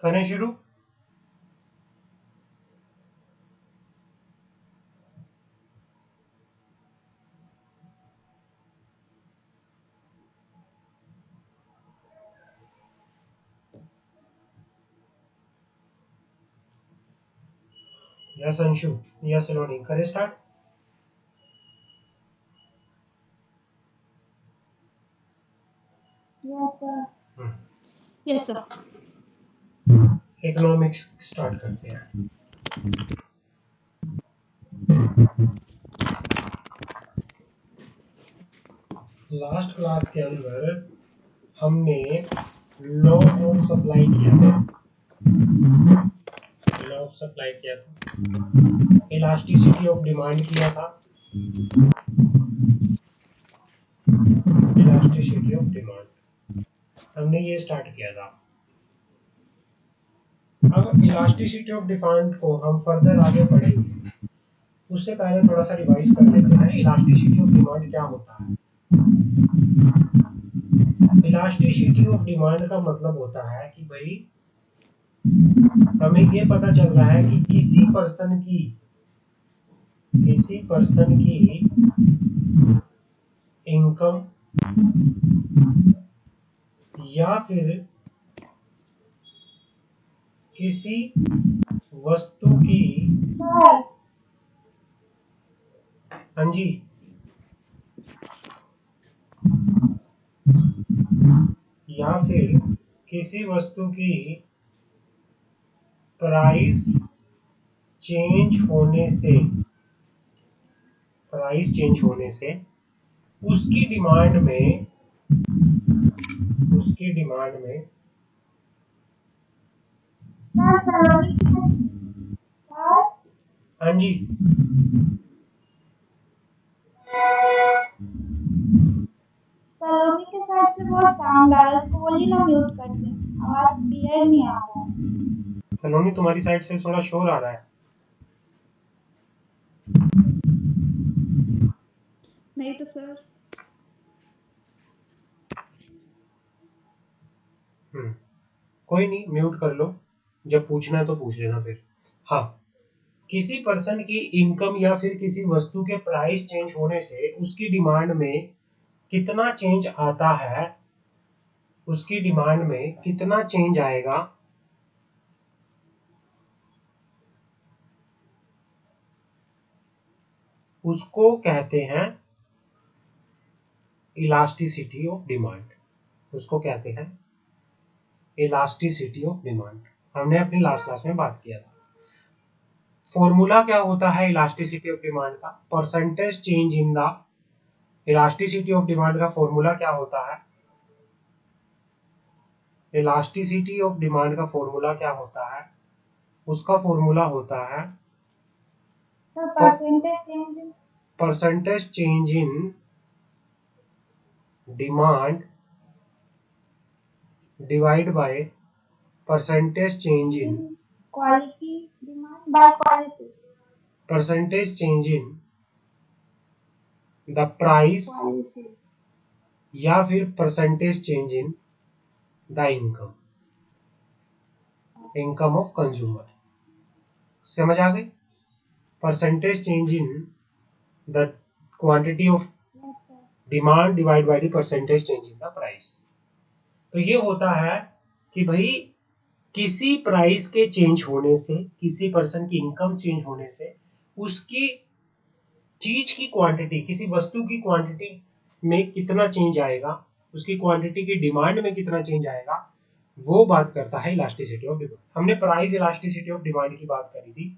करें शुरू। Yes Anshu, yes सलोनी, करें start. Yes sir. Economics start करते हैं। लास्ट क्लास के अंदर हमने लॉ ऑफ सप्लाई किया था। लॉ ऑफ सप्लाई किया था, इलास्टिसिटी ऑफ डिमांड किया था। इलास्टिसिटी ऑफ डिमांड हमने ये स्टार्ट किया था। अब इलास्टिसिटी ऑफ डिमांड को हम फर्दर आगे पढ़ेंगे, उससे पहले थोड़ा सा रिवाइज कर लेते हैं इलास्टिसिटी ऑफ डिमांड क्या होता है। इलास्टिसिटी ऑफ डिमांड का मतलब होता है कि भाई हमें ये पता चल रहा है कि किसी पर्सन की इनकम या फिर किसी वस्तु की, हाँ जी, या फिर किसी वस्तु की प्राइस चेंज होने से उसकी डिमांड में हाँ जी, सलोनी के साइड से बहुत साउंड आ रहा है, उसको बोलिए ना म्यूट कर दे, आवाज क्लियर नहीं आ रहा है। सलोनी तुम्हारी साइड से थोड़ा शोर आ रहा है। नहीं तो सर। कोई नहीं, म्यूट कर लो, जब पूछना है तो पूछ लेना फिर। हाँ, किसी पर्सन की इनकम या फिर किसी वस्तु के प्राइस चेंज होने से उसकी डिमांड में कितना चेंज आता है, उसकी डिमांड में कितना चेंज आएगा, उसको कहते हैं इलास्टिसिटी ऑफ डिमांड। उसको कहते हैं इलास्टिसिटी ऑफ डिमांड। हमने अपनी लास्ट क्लास में बात किया था। फॉर्मूला क्या होता है इलास्टिसिटी ऑफ डिमांड का? Percentage change in the elasticity of demand का फॉर्मूला क्या होता है? इलास्टिसिटी ऑफ डिमांड का फॉर्मूला क्या होता है? उसका फॉर्मूला होता है percentage change in demand divide by percentage change in quality demand by quality, percentage change in the price या फिर percentage change in the income of consumer. समझ आ गई? Percentage change in the quantity of demand divide by the percentage change in the price. तो ये होता है कि भाई किसी प्राइस के चेंज होने से, किसी पर्सन की इनकम चेंज होने से उसकी चीज की क्वांटिटी, किसी वस्तु की क्वांटिटी में कितना चेंज आएगा, उसकी क्वांटिटी की डिमांड में कितना चेंज आएगा, वो बात करता है इलास्टिसिटी ऑफ डिमांड। हमने प्राइस इलास्टिसिटी ऑफ डिमांड की बात करी थी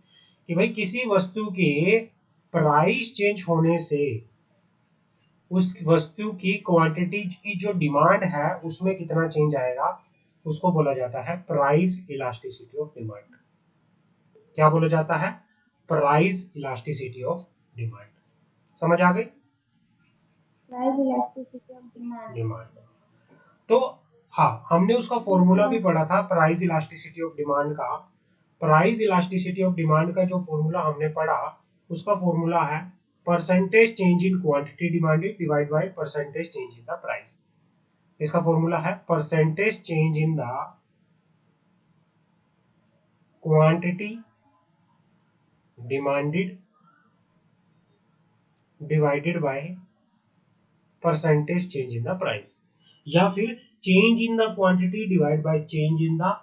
कि भाई किसी वस्तु के प्राइस चेंज होने से उस वस्तु की क्वांटिटी की जो डिमांड है उसमें कितना चेंज आएगा, उसको बोला जाता है प्राइस इलास्टिसिटी ऑफ डिमांड। क्या बोला जाता है? Price elasticity of demand. समझ आ गई? Price elasticity of demand. तो हाँ, हमने उसका फॉर्मूला भी पढ़ा था प्राइस इलास्टिसिटी ऑफ डिमांड का। प्राइस इलास्टिसिटी ऑफ डिमांड का जो फॉर्मूला हमने पढ़ा, उसका फॉर्मूला है percentage change in quantity demanded divide by percentage change in the price. इसका फॉर्मूला है percentage change in the quantity demanded divided by percentage change in the price, या फिर change in the quantity divide by change in the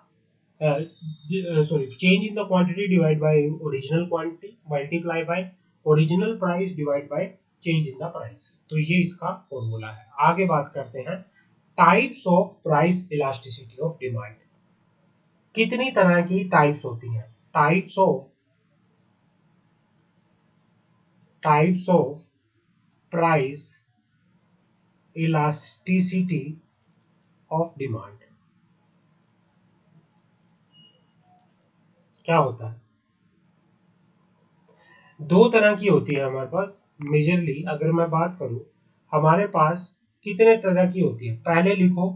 change in the quantity divided by original quantity multiply by original price divided by change in the price। तो ये इसका formula है। आगे बात करते हैं types of price elasticity of demand. कितनी तरह की टाइप्स होती हैं? Types of price elasticity of demand क्या होता है? दो तरह की होती है हमारे पास। मेजरली अगर मैं बात करूं, हमारे पास कितने तरह की होती है? पहले लिखो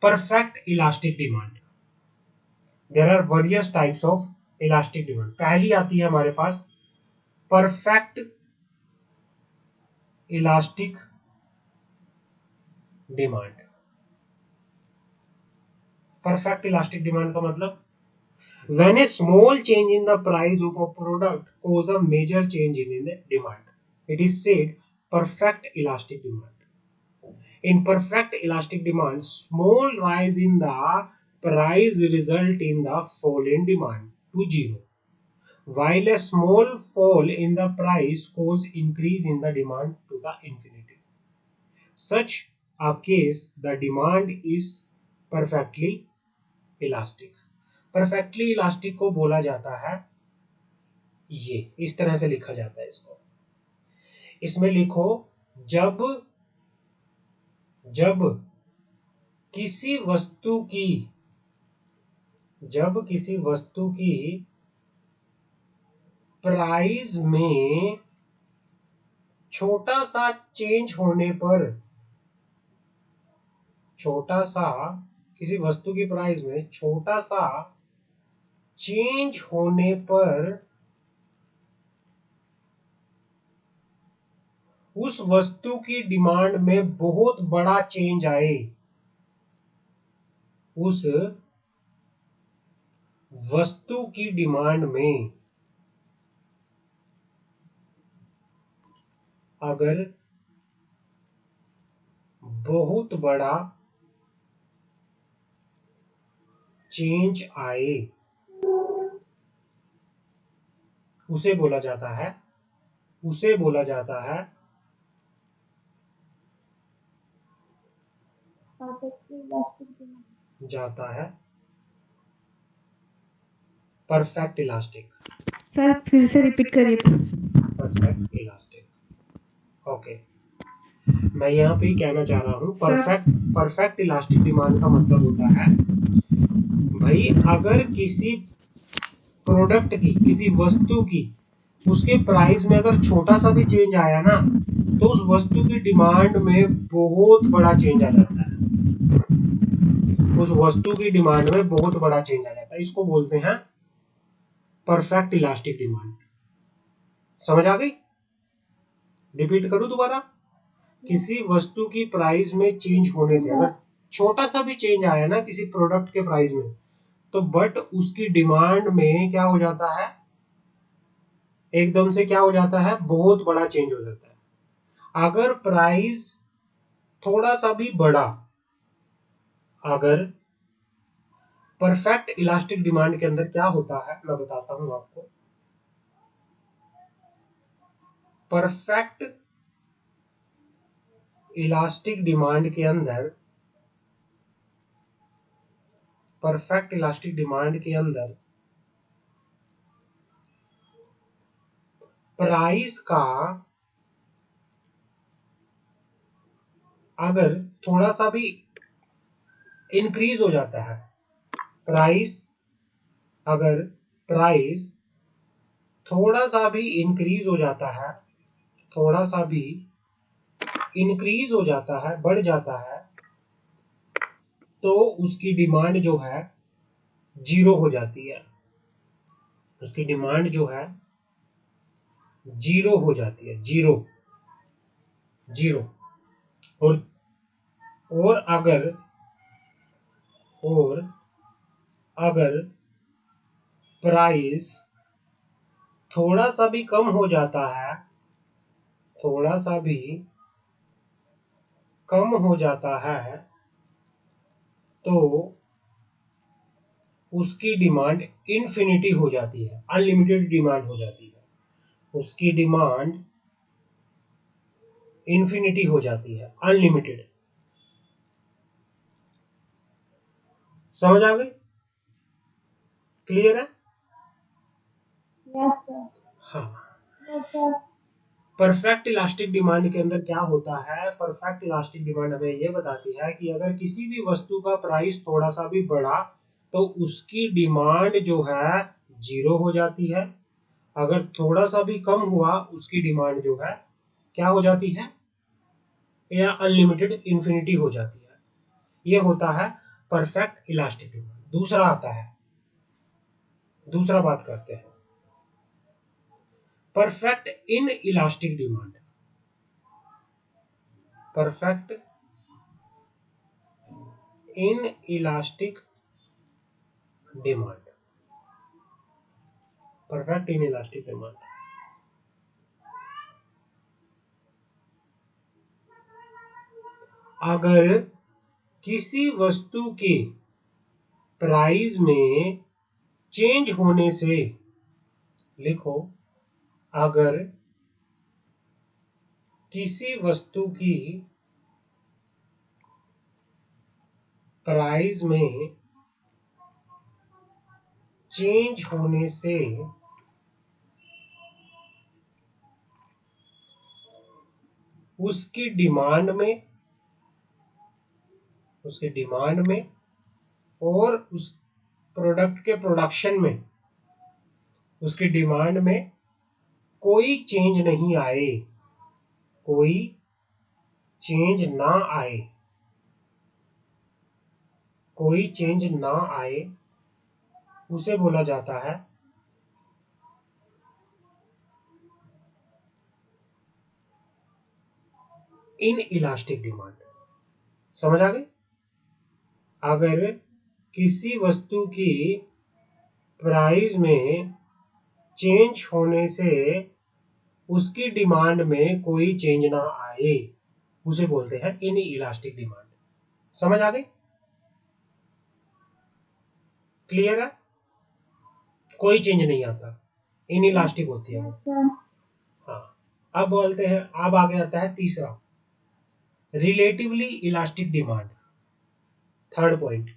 perfect elastic demand. There are various types of elastic demand. पहली आती है हमारे पास perfect elastic demand. Perfect elastic demand का मतलब when a small change in the price of a product cause a major change in the demand, it is said perfect elastic demand। In perfect elastic demand, small rise in the price result in the fall in demand to zero, while a small fall in the price cause increase in the demand to the infinity। Such a case, the demand is perfectly elastic। Perfectly elastic को बोला जाता है, ये इस तरह से लिखा जाता है इसको। इसमें लिखो जब किसी वस्तु की प्राइस में छोटा सा चेंज होने पर, किसी वस्तु की प्राइस में छोटा सा चेंज होने पर उस वस्तु की डिमांड में बहुत बड़ा चेंज आए, उस वस्तु की डिमांड में अगर बहुत बड़ा चेंज आए, उसे बोला जाता है परफेक्ट इलास्टिक। सर फिर से रिपीट करिए। Perfect elastic. ओके, मैं यहाँ पे कहना चाह रहा हूँ परफेक्ट इलास्टिक डिमांड का मतलब होता है भाई, अगर किसी प्रोडक्ट की, किसी वस्तु की, उसके प्राइस में अगर छोटा सा भी चेंज आया ना, तो उस वस्तु की डिमांड में बहुत बड़ा चेंज आ जाता है। उस वस्तु की डिमांड में बहुत बड़ा चेंज आ जाता है। इसको बोलते हैं परफेक्ट इलास्टिक डिमांड। समझ आ गई? रिपीट करूं दोबारा? किसी वस्तु की प्राइस में चेंज होने से अगर छोटा सा भी चेंज आया ना किसी प्रोडक्ट के प्राइस में, तो बट उसकी डिमांड में क्या हो जाता है, एकदम से क्या हो जाता है, बहुत बड़ा चेंज हो जाता है। अगर प्राइस थोड़ा सा भी बढ़ा, अगर परफेक्ट इलास्टिक डिमांड के अंदर क्या होता है मैं बताता हूं आपको। परफेक्ट इलास्टिक डिमांड के अंदर प्राइस का अगर थोड़ा सा भी इंक्रीज हो जाता है, अगर प्राइस थोड़ा सा भी इंक्रीज हो जाता है, बढ़ जाता है, तो उसकी डिमांड जो है जीरो हो जाती है। उसकी डिमांड जो है जीरो हो जाती है, जीरो। और अगर प्राइस थोड़ा सा भी कम हो जाता है, थोड़ा सा भी कम हो जाता है, तो उसकी डिमांड इन्फिनिटी हो जाती है, अनलिमिटेड डिमांड हो जाती है, उसकी डिमांड इन्फिनिटी हो जाती है, अनलिमिटेड। समझ आ गई? क्लियर है? Yes sir. हाँ। Yes sir. Perfect elastic demand के अंदर क्या होता है? परफेक्ट इलास्टिक डिमांड हमें यह बताती है कि अगर किसी भी वस्तु का प्राइस थोड़ा सा भी बढ़ा तो उसकी डिमांड जो है जीरो हो जाती है, अगर थोड़ा सा भी कम हुआ उसकी डिमांड जो है क्या हो जाती है, या अनलिमिटेड इन्फिनिटी हो जाती है। ये होता है परफेक्ट इलास्टिक डिमांड। दूसरा आता है, दूसरा बात करते हैं, perfect in elastic demand. Perfect in elastic demand, perfect in elastic demand. अगर किसी वस्तु के प्राइस में चेंज होने से, लिखो, अगर किसी वस्तु की प्राइस में चेंज होने से उसकी डिमांड में और उस प्रोडक्ट के प्रोडक्शन में, उसकी डिमांड में कोई चेंज नहीं आए, कोई चेंज ना आए, कोई चेंज ना आए, उसे बोला जाता है इन इलास्टिक डिमांड। समझ आ गई? अगर किसी वस्तु की प्राइस में चेंज होने से उसकी डिमांड में कोई चेंज ना आए, उसे बोलते हैं इन इलास्टिक डिमांड। समझ आ गई? क्लियर है? कोई चेंज नहीं आता, इन इलास्टिक होती है वो। Yes sir. हाँ। अब बोलते हैं, अब आगे आता है तीसरा, relatively elastic demand. Third point.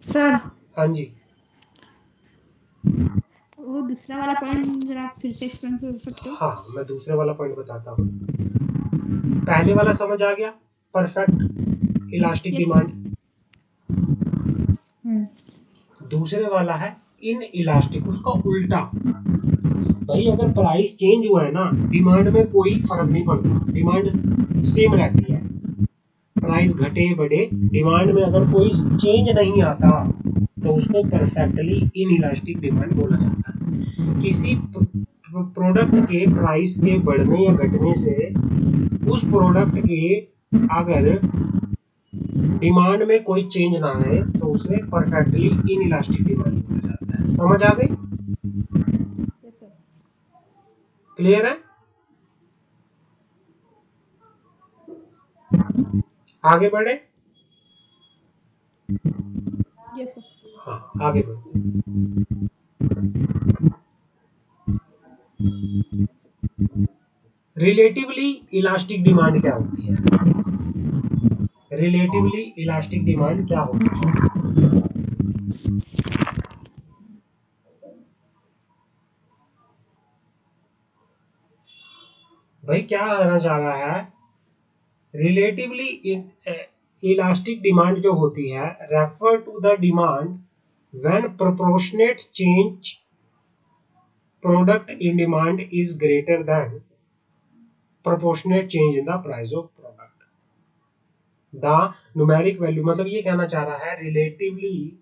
Sir हाँ जी। वो दूसरा वाला पॉइंट जरा आप फिर से एक्सप्लेन कर सकते हो? हाँ, मैं दूसरे वाला पॉइंट बताता हूँ। पहले वाला समझ आ गया, perfect elastic yes demand. Sir. दूसरे वाला है इन इलास्टिक, उसका उल्टा। भाई अगर प्राइस चेंज हुआ है ना, डिमांड में कोई फर्क नहीं पड़ता, डिमांड सेम रहती है, प्राइस घटे बढ़े, डिमांड में अगर कोई चेंज नहीं आता तो उसको परफेक्टली इन इलास्टिक डिमांड बोला जाता है। किसी प्रोडक्ट के प्राइस के बढ़ने या घटने से उस प्रोडक्ट के अगर डिमांड में कोई चेंज ना आए तो उसे परफेक्टली इन इलास्टिक डिमांड बोला जाता है। समझ आ गई? Yes sir. क्लियर है? आगे बढ़े? Yes sir. हाँ, आगे बढ़ते। रिलेटिवली इलास्टिक डिमांड क्या होती है? रिलेटिवली इलास्टिक डिमांड क्या होती है? भाई क्या कहना चाह रहा है? रिलेटिवली इलास्टिक डिमांड जो होती है, refer to the demand when proportionate change product in demand is greater than proportionate change in the price of product. The numeric value, मतलब ये कहना चाह रहा है relatively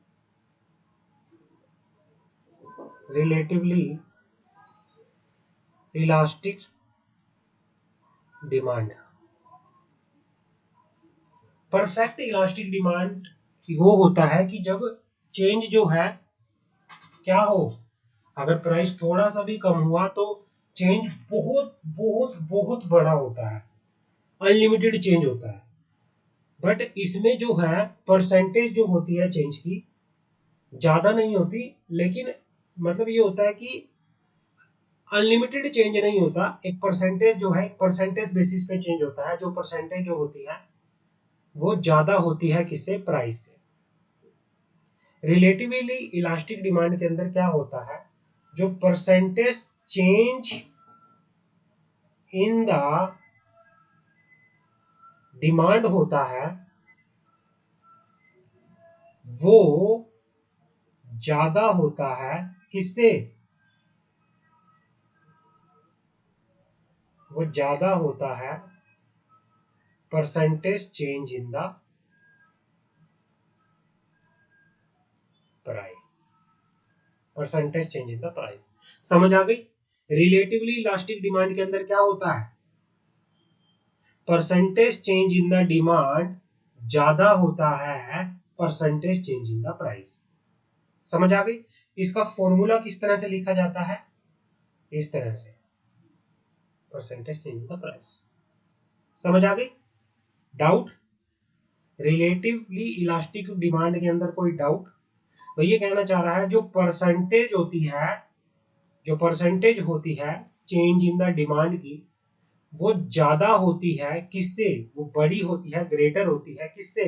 elastic demand, perfect elastic demand वो होता है कि जब चेंज जो है क्या हो, अगर प्राइस थोड़ा सा भी कम हुआ तो चेंज बहुत बहुत बहुत बड़ा होता है, अनलिमिटेड चेंज होता है। बट इसमें जो है परसेंटेज जो होती है चेंज की ज्यादा नहीं होती, लेकिन मतलब ये होता है कि अनलिमिटेड चेंज नहीं होता, एक परसेंटेज जो है परसेंटेज बेसिस पे चेंज होता है, जो परसेंटेज जो होती है वो ज्यादा होती है किससे, प्राइस से। रिलेटिवली इलास्टिक डिमांड के अंदर क्या होता है, जो percentage change in the demand होता है वो ज्यादा होता है किससे, वो ज्यादा होता है percentage change in the price, percentage change in the price. समझ आ गई। रिलेटिवली इलास्टिक डिमांड के अंदर क्या होता है, percentage change in the demand ज्यादा होता है percentage change in the price. समझ आ गई। इसका फॉर्मूला किस तरह से लिखा जाता है, इस तरह से, percentage change in the price. समझ आ गई। डाउट, रिलेटिवली इलास्टिक डिमांड के अंदर कोई डाउट। तो ये कहना चाह रहा है जो परसेंटेज होती है, जो परसेंटेज होती है चेंज इन द डिमांड की, वो ज्यादा होती है किससे, वो बड़ी होती है, ग्रेटर होती है किससे,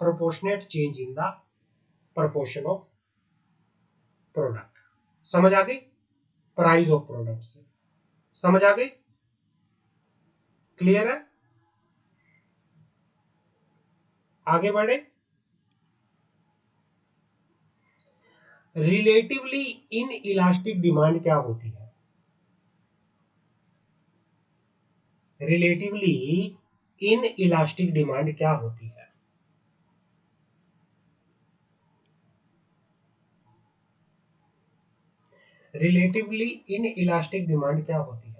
proportionate change in the proportion of product. समझ आ गई, प्राइस ऑफ प्रोडक्ट से। समझ आ गई, क्लियर है। आगे बढ़े। रिलेटिवली इन इलास्टिक डिमांड क्या होती है, रिलेटिवली इन इलास्टिक डिमांड क्या होती है, रिलेटिवली इन इलास्टिक डिमांड क्या होती है।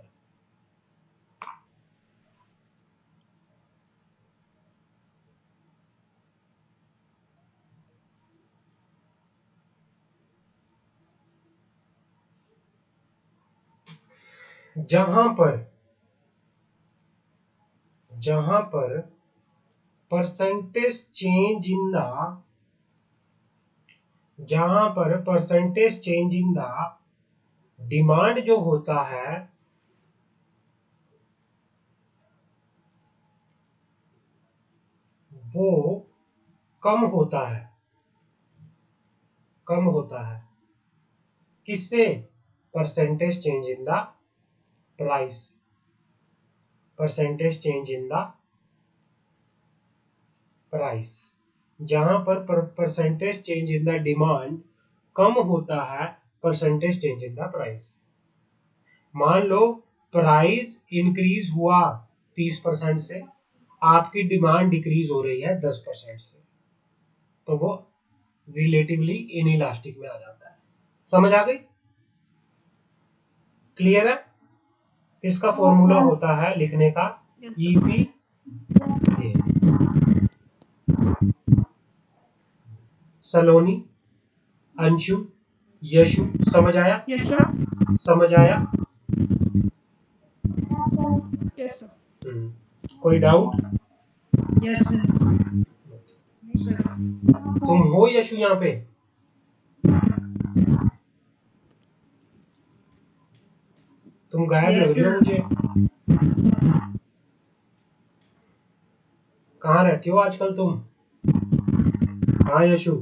जहां पर, जहां पर परसेंटेज चेंज इन द, जहां पर percentage change in the demand जो होता है वो कम होता है, कम होता है किससे, percentage change in the price, percentage change in the price. जहां पर percentage change in the demand कम होता है percentage change in the price. मान लो प्राइस इंक्रीज हुआ 30% से, आपकी डिमांड डिक्रीज हो रही है 10% से, तो वो रिलेटिवली इनइलास्टिक में आ जाता है। समझ आ गई, क्लियर है। इसका फॉर्मूला होता है लिखने का ईपी ए। सलोनी, अंशु, यशु, समझ आया, यस सर। समझ आया। Yes sir. कोई doubt. Yes sir. No sir. तुम हो यशु यहाँ पे, तुम गायब लग यस रही हो सर। मुझे, कहाँ रहती हो आजकल तुम। हाँ यशु,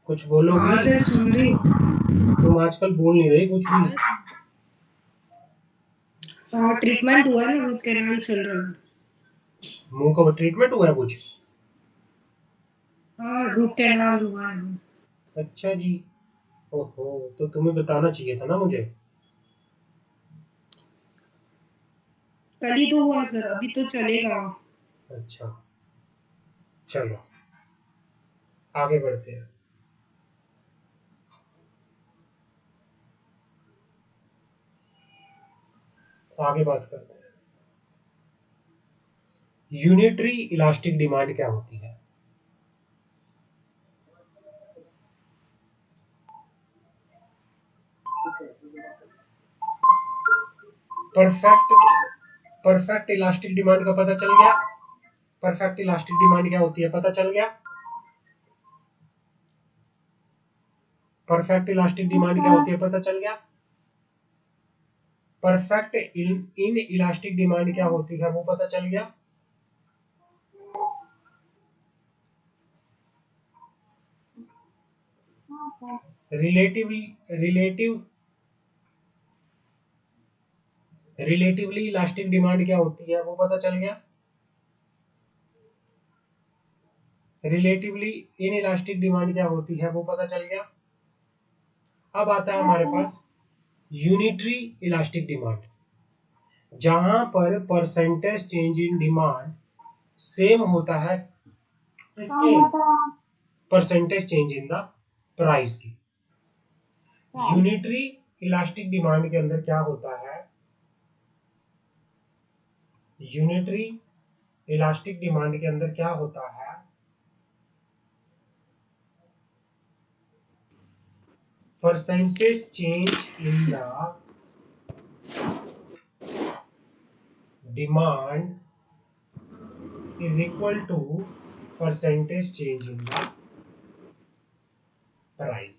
कुछ हाँ बोलोगी, सर सुन रही हूँ। तुम आजकल बोल नहीं रही कुछ भी। हाँ सर। हाँ ट्रीटमेंट हुआ है ना, रूट कैनाल चल रहा है। मुंह का ट्रीटमेंट हुआ है कुछ। हाँ रूट कैनाल हुआ है। अच्छा जी, ओहो, तो तुम्हें बताना चाहिए था ना मुझे। कल ही तो हुआ सर, अभी तो चलेगा। अच्छा, चलो आगे बढ़ते हैं। आगे बात करते हैं, यूनिटरी इलास्टिक डिमांड क्या होती है। परफेक्ट इलास्टिक डिमांड का पता चल गया। परफेक्ट इलास्टिक डिमांड क्या होती है पता चल गया। परफेक्ट इलास्टिक डिमांड क्या होती है पता चल गया। परफेक्ट इन इलास्टिक डिमांड क्या होती है वो पता चल गया। रिलेटिवली इलास्टिक डिमांड क्या होती है वो पता चल गया। रिलेटिवली इन इलास्टिक डिमांड क्या होती है वो पता चल गया। अब आता है हमारे पास यूनिटरी इलास्टिक डिमांड, जहां पर percentage change in demand same होता है इसके percentage change in the price की। यूनिटरी इलास्टिक डिमांड के अंदर क्या होता है, यूनिटरी इलास्टिक डिमांड के अंदर क्या होता है, percentage change in the demand is equal to percentage change in the price.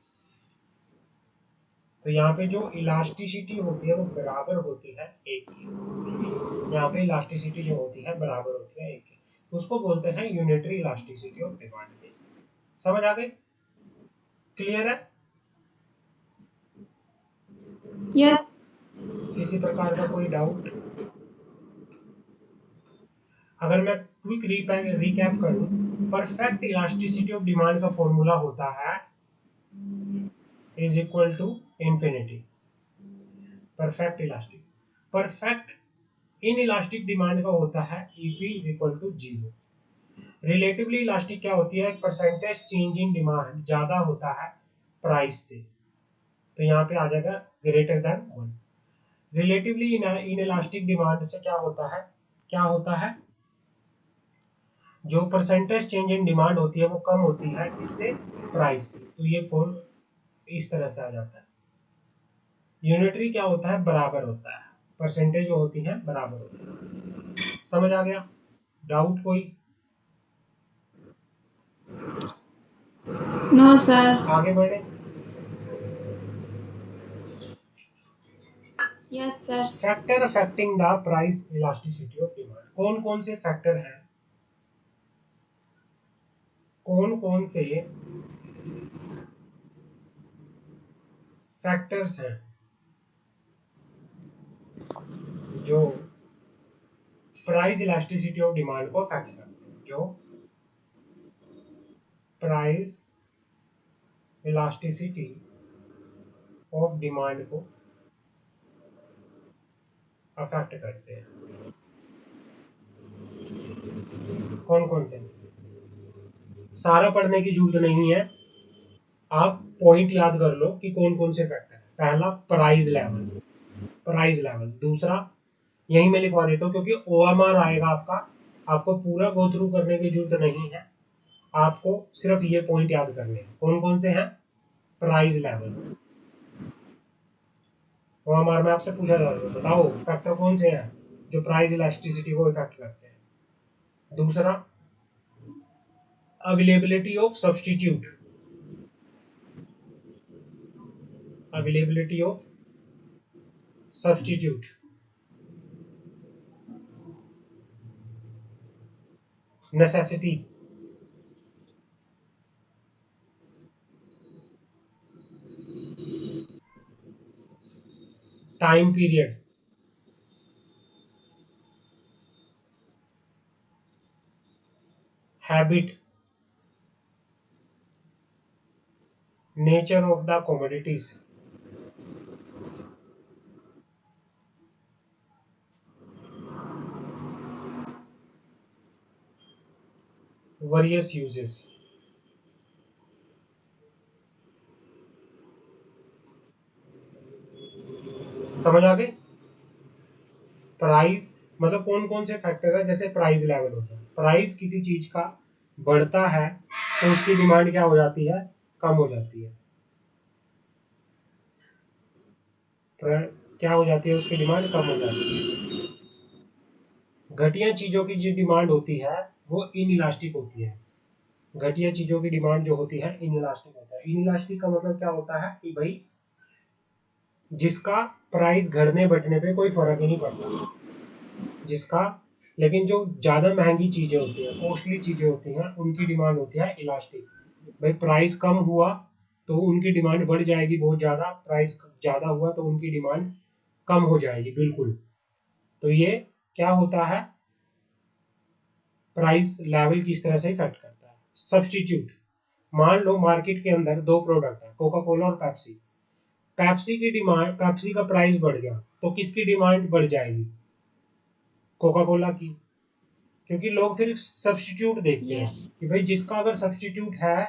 तो यहाँ पे जो इलास्टिसिटी होती है वो बराबर होती है एक की। यहाँ पे इलास्टिसिटी जो होती है बराबर होती है एक की, उसको बोलते हैं यूनिटरी इलास्टिसिटी ऑफ डिमांड। समझ आ गई? क्लियर है? यस किसी प्रकार का कोई डाउट? अगर मैं क्विक रिकैप करूं, परफेक्ट इलास्टिसिटी ऑफ डिमांड का फॉर्मूला होता है is equal to infinity. Perfect elastic, perfect in elastic demand का होता है EP is equal to 0। Relatively elastic क्या होती है, परसेंटेज चेंज इन डिमांड ज्यादा होता है प्राइस से, तो यहाँ पे आ जाएगा greater than 1। Relatively in elastic demand से क्या होता है, क्या होता है, जो परसेंटेज चेंज इन डिमांड होती है वो कम होती है इससे, प्राइस से, तो ये फॉर्म इस तरह से आ जाता है। यूनिटरी क्या होता है, बराबर होता है, परसेंटेज जो होती है बराबर होती है। समझ आ गया? डाउट कोई? No sir. आगे बढ़े? Yes sir. Factor affecting the price elasticity of demand, कौन कौन से फैक्टर हैं, कौन कौन से फैक्टर्स हैं जो प्राइस इलास्टिसिटी ऑफ डिमांड को अफेक्ट करते हैं, जो प्राइस इलास्टिसिटी ऑफ डिमांड को अफेक्ट करते हैं, कौन कौन से? सारा पढ़ने की जरूरत नहीं है, आप पॉइंट याद कर लो कि कौन कौन से फैक्टर है। पहला प्राइस लेवल, प्राइस लेवल। दूसरा, यही मैं लिखवा देता हूँ क्योंकि ओएमआर आएगा आपका, आपको पूरा गो थ्रू करने की जरूरत नहीं है, आपको सिर्फ ये पॉइंट याद करने हैं। कौन कौन से हैं? Price level. ओएमआर में आपसे पूछा जाएगा बताओ फैक्टर कौन से हैं जो प्राइस इलास्टिसिटी को इफेक्ट करते हैं। दूसरा, availability of substitute, availability of substitute. Necessity, time period, habit, nature of the commodities, various uses. समझ आ गई? प्राइस मतलब कौन कौन से फैक्टर है, जैसे प्राइस लेवल होता है, प्राइस किसी चीज का बढ़ता है तो उसकी डिमांड क्या हो जाती है, कम हो जाती है। क्या हो जाती है, उसकी डिमांड कम हो जाती है। घटिया चीजों की जो डिमांड होती है वो इनइलास्टिक होती है। घटिया चीजों की डिमांड जो होती है इनइलास्टिक होता है। इनइलास्टिक का मतलब क्या होता है कि भाई जिसका प्राइस घटने बढ़ने पे कोई फर्क ही नहीं पड़ता, जिसका, लेकिन जो ज्यादा महंगी चीजें होती है, कॉस्टली चीजें होती हैं, उनकी डिमांड होती है इलास्टिक। भाई प्राइस कम हुआ तो उनकी डिमांड बढ़ जाएगी बहुत ज्यादा, प्राइस ज्यादा हुआ तो उनकी डिमांड कम हो जाएगी बिल्कुल। तो ये क्या होता है, प्राइस लेवल किस तरह से इफेक्ट करता है। सब्स्टिट्यूट, मान लो मार्केट के अंदर दो प्रोडक्ट है, कोका कोला और पेप्सी। पेप्सी की डिमांड, पेप्सी का प्राइस बढ़ गया तो किसकी डिमांड बढ़ जाएगी, कोका कोला की, क्योंकि लोग फिर सब्स्टिट्यूट देखते हैं कि भाई जिसका अगर सब्स्टिट्यूट है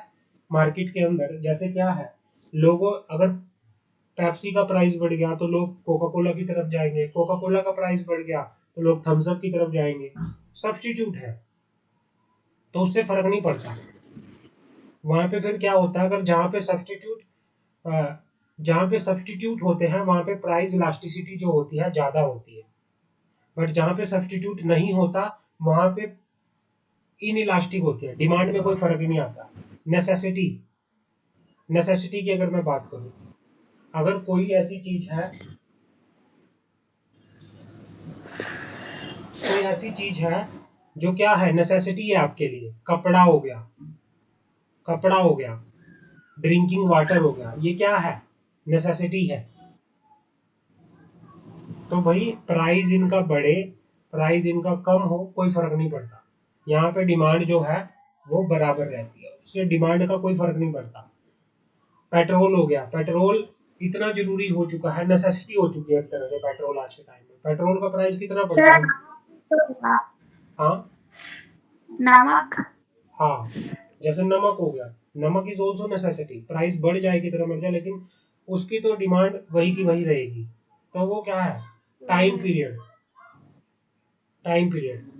मार्केट के अंदर, जैसे क्या है, लोगों अगर पेप्सी का प्राइस बढ़ गया तो लोग कोका कोला की तरफ जाएंगे, कोका कोला का प्राइस बढ़ गया तो लोग थम्स अप की तरफ जाएंगे। सब्स्टिट्यूट है तो उससे फर्क नहीं पड़ता। वहां पे फिर क्या होता है, अगर जहाँ पे सब्स्टिट्यूट होते हैं वहां पे प्राइस इलास्टिसिटी जो होती है ज्यादा होती है, बट जहाँ पे सब्स्टिट्यूट नहीं होता वहां पे इनइलास्टिक होती है, डिमांड में कोई फर्क ही नहीं आता। नेसेसिटी, नेसेसिटी की अगर मैं बात करूं, अगर कोई ऐसी चीज है, कोई ऐसी चीज है जो क्या है, नेसेसिटी है आपके लिए, कपड़ा हो गया, कपड़ा हो गया, ड्रिंकिंग वाटर हो गया, ये क्या है, नेसेसिटी है। तो भाई प्राइस इनका बढ़े, प्राइस इनका कम हो, कोई फर्क नहीं पड़ता। यहाँ पे डिमांड जो है वो बराबर रहती है, उसके डिमांड का कोई फर्क नहीं पड़ता। पेट्रोल हो गया, पेट्रोल इतना जरूरी हो चुका है, नेसेसिटी हो चुकी है एक तरह से पेट्रोल आज के टाइम में। पेट्रोल का प्राइस कितना बढ़ सर गया। हाँ नमक। हाँ, जैसे नमक हो गया, नमक इज ऑल्सो नेसेसिटी, प्राइस बढ़ जाए कितना मर जाए लेकिन उसकी तो डिमांड वही की वही रहेगी। तो वो क्या है, time period, time period.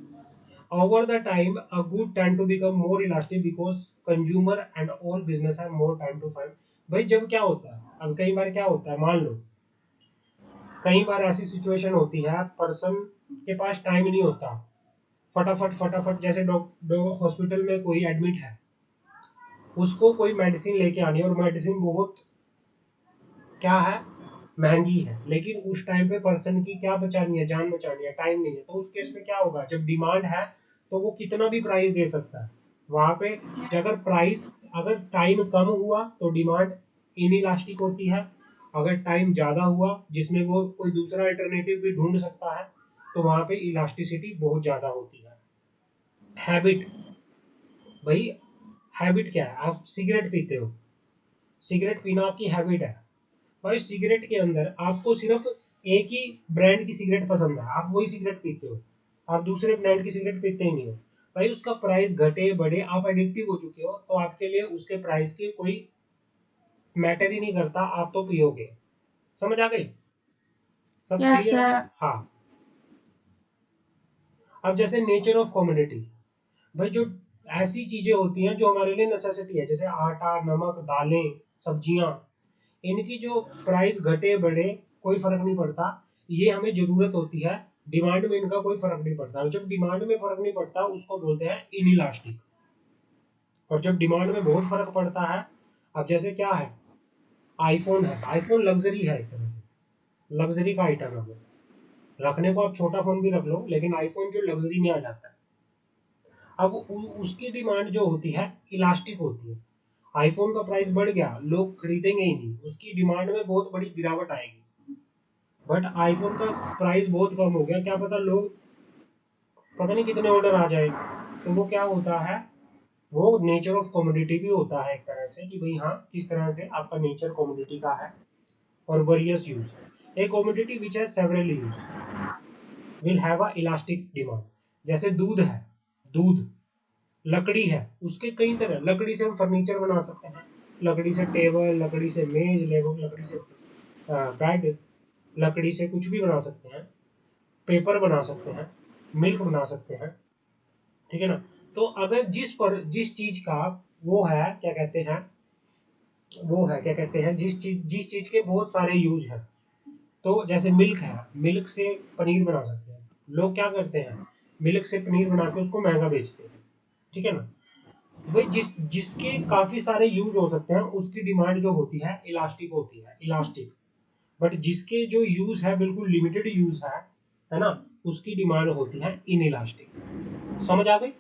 Over the time, a good tend to become more elastic because consumer and all business have more time to find। भाई जब क्या होता है, अब कई बार क्या होता है, मान लो कई बार ऐसी सिचुएशन होती है पर्सन के पास टाइम नहीं होता, फटाफट फटाफट, जैसे हॉस्पिटल में कोई एडमिट है, उसको कोई मेडिसिन लेके आनी है और मेडिसिन बहुत क्या है, महंगी है, लेकिन उस टाइम पे पर्सन की क्या बचानी है, जान बचानी है, टाइम नहीं है। तो उस केस में क्या होगा, जब डिमांड है तो वो कितना भी प्राइस दे सकता है वहां पे। अगर प्राइस, अगर टाइम कम हुआ तो डिमांड इनइलास्टिक होती है, अगर टाइम ज्यादा हुआ जिसमें वो कोई दूसरा अल्टरनेटिव भी ढूंढ सकता है तो वहां पे इलास्टिसिटी बहुत ज्यादा होती है। हैबिट, भाई हैबिट क्या है, आप सिगरेट पीते हो, सिगरेट पीना आपकी हैबिट है। भाई सिगरेट के अंदर आपको सिर्फ एक ही ब्रांड की सिगरेट पसंद है, आप वही सिगरेट पीते हो, आप दूसरे ब्रांड की सिगरेट पीते ही नहीं हो। भाई उसका प्राइस घटे बढ़े, आप एडिक्टिव हो चुके हो तो आपके लिए उसके प्राइस की कोई मैटर ही नहीं करता, आप तो पियोगे। समझ आ गई, सब यस क्लियर है। सर। हाँ, अब जैसे नेचर ऑफ कमोडिटी, भाई जो ऐसी चीजें होती हैं जो हमारे लिए नेसेसिटी है, जैसे आटा, नमक, दालें, सब्जियां, इनकी जो प्राइस घटे बढ़े कोई फर्क नहीं पड़ता, ये हमें जरूरत होती है, डिमांड में इनका कोई फर्क नहीं पड़ता। और जब डिमांड में फर्क नहीं पड़ता उसको बोलते हैं इनइलास्टिक। और जब डिमांड में बहुत फर्क पड़ता है, अब जैसे क्या है, आईफोन है, आईफोन लग्जरी है एक तरह से, लग्जरी का आइटम है वो, रखने को आप छोटा फोन भी रख लो लेकिन आईफोन जो लग्जरी में आ जाता है। अब उसकी डिमांड जो होती है इलास्टिक होती है। आईफोन का प्राइस बढ़ गया, लोग खरीदेंगे ही नहीं, उसकी डिमांड में बहुत बड़ी गिरावट आएगी। बट आईफोन का प्राइस बहुत कम हो गया, क्या पता लोग पता नहीं कितने ऑर्डर आ जाए। तो वो क्या होता है, वो नेचर ऑफ कमोडिटी भी होता है एक तरह से, कि भाई हाँ किस तरह से आपका नेचर कमोडिटी का है। और various use, A commodity which has several use will have a elastic demand. जैसे दूध है, दूध, लकड़ी है, उसके कई तरह, लकड़ी से हम फर्नीचर बना सकते हैं, लकड़ी से टेबल, लकड़ी से मेज, लकड़ी से बेड, लकड़ी से कुछ भी बना सकते हैं, पेपर बना सकते हैं, मिल्क बना सकते हैं, ठीक है ना। तो अगर जिस चीज का वो है क्या कहते हैं, वो है क्या कहते हैं, जिस चीज के बहुत सारे यूज है, तो जैसे मिल्क है, मिल्क से पनीर बना सकते हैं। लोग क्या करते हैं, मिल्क से पनीर बना के उसको महंगा बेचते हैं, ठीक है ना। तो भाई जिसके काफी सारे यूज हो सकते हैं उसकी डिमांड जो होती है इलास्टिक होती है, इलास्टिक। बट जिसके जो यूज है बिल्कुल लिमिटेड यूज है ना, उसकी डिमांड होती है इन इलास्टिक। समझ आ गई?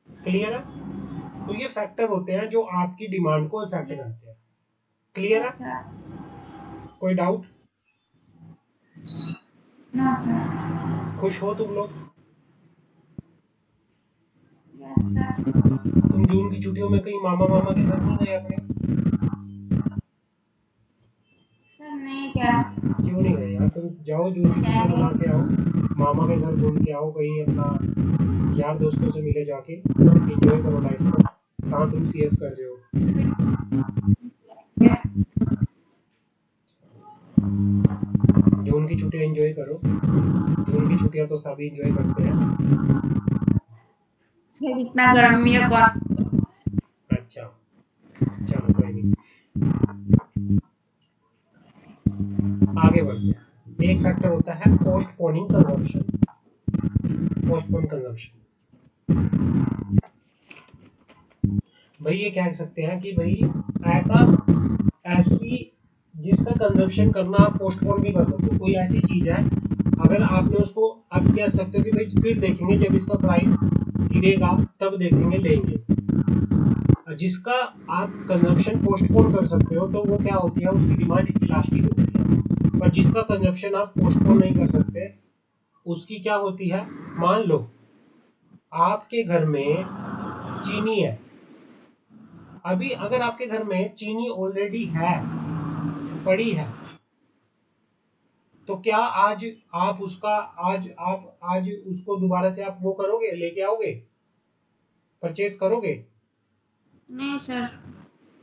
क्लियर है? तो ये फैक्टर होते हैं जो आपकी डिमांड को इफेक्ट करते हैं। क्लियर Yes, है? sir. कोई डाउट? No, sir. खुश हो तुम लोग? Yes, sir. तुम जून की छुट्टियों में कहीं मामा मामा के घर नहीं गए अपने? सर नहीं क्या? क्यों नहीं गए यार? तुम जाओ, जून की छुट्टियां मना के आओ, मामा के घर घूम के आओ, कहीं अपना यार दोस्तों से मिले जाके, एंजॉय करो लाइफ को। कहाँ तुम सीएफ कर रहे हो? जून की छुट्टियां एंजॉय करो। जून की छुट्टियां तो सभी एंजॉय करते हैं। सर इतना गर्मी है कौन? अच्छा, चलो कोई नहीं, आगे बढ़ते हैं। एक फैक्टर होता है पोस्टपोनिंग कंजम्पशन। पोस्टपोन कंजम्पशन, भाई ये कह सकते हैं कि भाई ऐसा ऐसी जिसका कंजम्पशन करना आप पोस्टपोन भी कर सकते हो। कोई ऐसी चीज है, अगर आपने उसको, आप कह सकते हो कि भाई फिर देखेंगे जब इसका प्राइस गिरेगा तब देखेंगे लेंगे। जिसका आप कंजम्पशन पोस्टपोन कर सकते हो तो वो क्या होती है, उसकी डिमांड इलास्टिक होती है। और जिसका कंजम्पशन आप पोस्टपोन नहीं कर सकते उसकी क्या होती है। मान लो आपके घर में चीनी है, अभी अगर आपके घर में चीनी ऑलरेडी है, पड़ी है, तो क्या आज आप उसका आज उसको दोबारा से आप वो करोगे, लेके आओगे, परचेज करोगे? नहीं सर।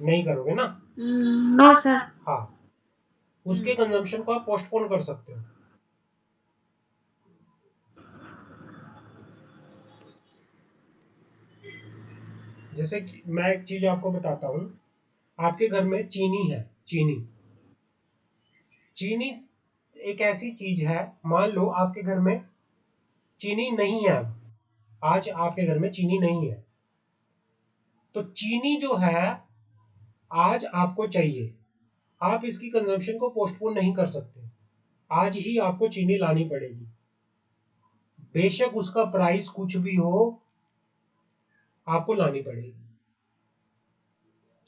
नहीं करोगे ना। No sir. हाँ, उसके कंजम्पशन को आप पोस्टपोन कर सकते हो। जैसे कि मैं एक चीज आपको बताता हूँ, आपके घर में चीनी है, चीनी चीनी एक ऐसी चीज है, मान लो आपके घर में चीनी नहीं है, आज आपके घर में चीनी नहीं है, तो चीनी जो है आज आपको चाहिए, आप इसकी कंजम्पशन को पोस्टपोन नहीं कर सकते, आज ही आपको चीनी लानी पड़ेगी। बेशक उसका प्राइस कुछ भी हो, आपको लानी पड़ेगी।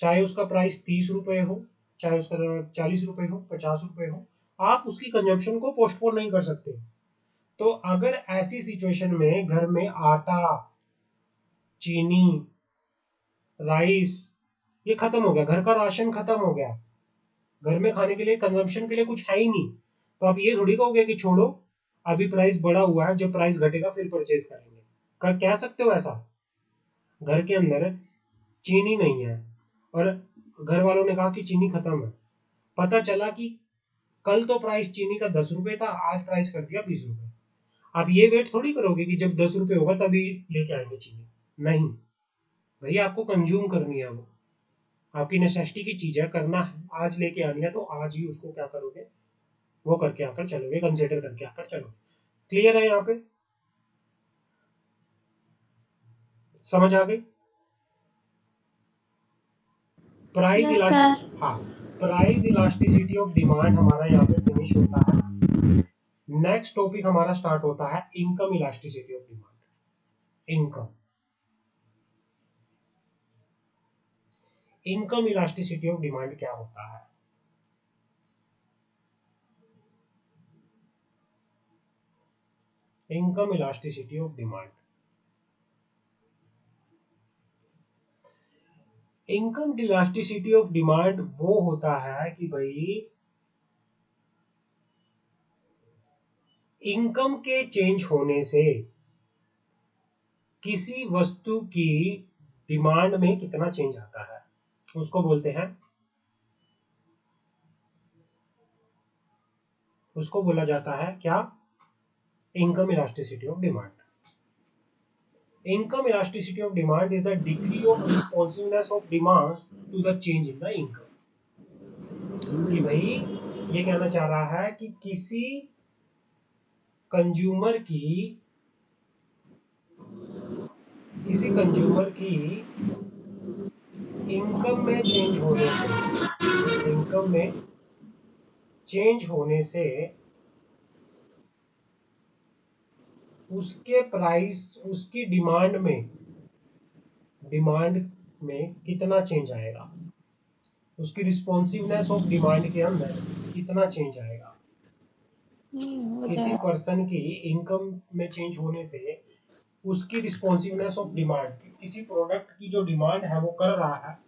चाहे उसका प्राइस 30 रुपए हो, चाहे उसका 40 रुपए हो, 50 रुपए हो, आप उसकी कंजम्पशन को पोस्टपोन नहीं कर सकते। तो अगर ऐसी सिचुएशन में घर में आटा, चीनी, राइस ये खत्म हो गया, घर का राशन खत्म हो गया, घर में खाने के लिए कंजम्पशन के लिए कुछ है ही नहीं, तो आप ये थोड़ी कहोगे कि छोड़ो अभी प्राइस बढ़ा हुआ है, जब प्राइस घटेगा फिर परचेज करेंगे। कह सकते हो ऐसा? घर के अंदर चीनी नहीं है और घर वालों ने कहा कि चीनी खत्म है, पता चला कि कल तो प्राइस चीनी का 10 रुपए था, आज प्राइस कर दिया 20 रुपए। आप ये वेट थोड़ी करोगे कि जब 10 रुपए होगा तभी लेके आएंगे चीनी, नहीं भैया, आपको कंज्यूम करनी है, वो आपकी नेसेसिटी की चीज है, करना है, आज लेके आनी है तो आज ही उसको क्या करोगे, वो करके आकर चलोगे, कंसिडर करके आकर चलोगे। क्लियर है यहाँ पे? समझ आ गई? Price yes sir. हाँ, प्राइस इलास्टिसिटी ऑफ डिमांड हमारा यहाँ पे फिनिश होता है। नेक्स्ट टॉपिक हमारा स्टार्ट होता है income elasticity of demand. Income elasticity of demand क्या होता है? Income elasticity of demand, income elasticity of demand वो होता है कि भाई इनकम के चेंज होने से किसी वस्तु की डिमांड में कितना चेंज आता है, उसको बोलते हैं, उसको बोला जाता है क्या? Income elasticity of demand. Income elasticity of demand is the degree of responsiveness of demand to the change in the income। कि भाई ये कहना चाह रहा है कि किसी कंज्यूमर की इनकम में चेंज होने से उसके प्राइस, उसकी डिमांड में कितना चेंज आएगा, उसकी रिस्पॉन्सिवनेस ऑफ डिमांड के अंदर कितना चेंज आएगा। किसी पर्सन की इनकम में चेंज होने से उसकी रिस्पॉन्सिवनेस ऑफ डिमांड, किसी प्रोडक्ट की जो डिमांड है वो कर रहा है,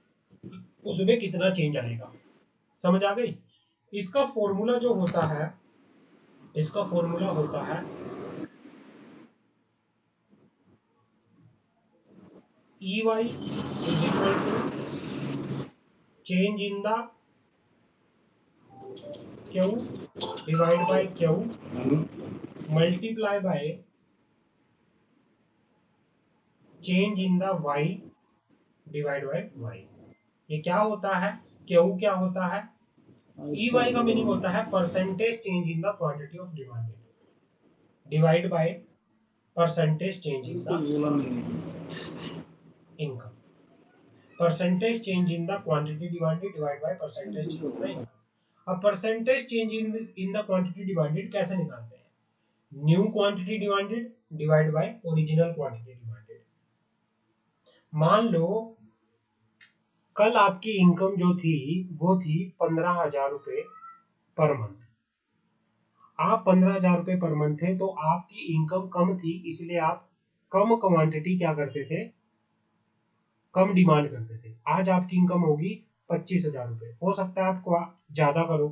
उसमें कितना चेंज आएगा। समझ आ गई? इसका फॉर्मूला जो होता है, इसका फॉर्मूला होता है EY is equal to change in the Q divide by Q multiply by change in the Y divide by Y। ये क्या होता है? Q क्या होता है? EY का मीनिंग होता है percentage change in the quantity of demanded divide by percentage change in the income. Percentage change in the quantity demanded divide by percentage change in the income. अब percentage change in the quantity demanded कैसे निकालते हैं? New quantity demanded divide by original quantity demanded. मान लो कल आपकी income जो थी वो थी 15,000 रुपए पर मंथ। आप 15,000 रुपए पर मंथ थे तो आपकी इनकम कम थी, इसलिए आप कम क्वांटिटी क्या करते थे, कम डिमांड करते थे। आज आपकी इनकम होगी 25,000 रुपए, हो सकता है आपको ज्यादा करो,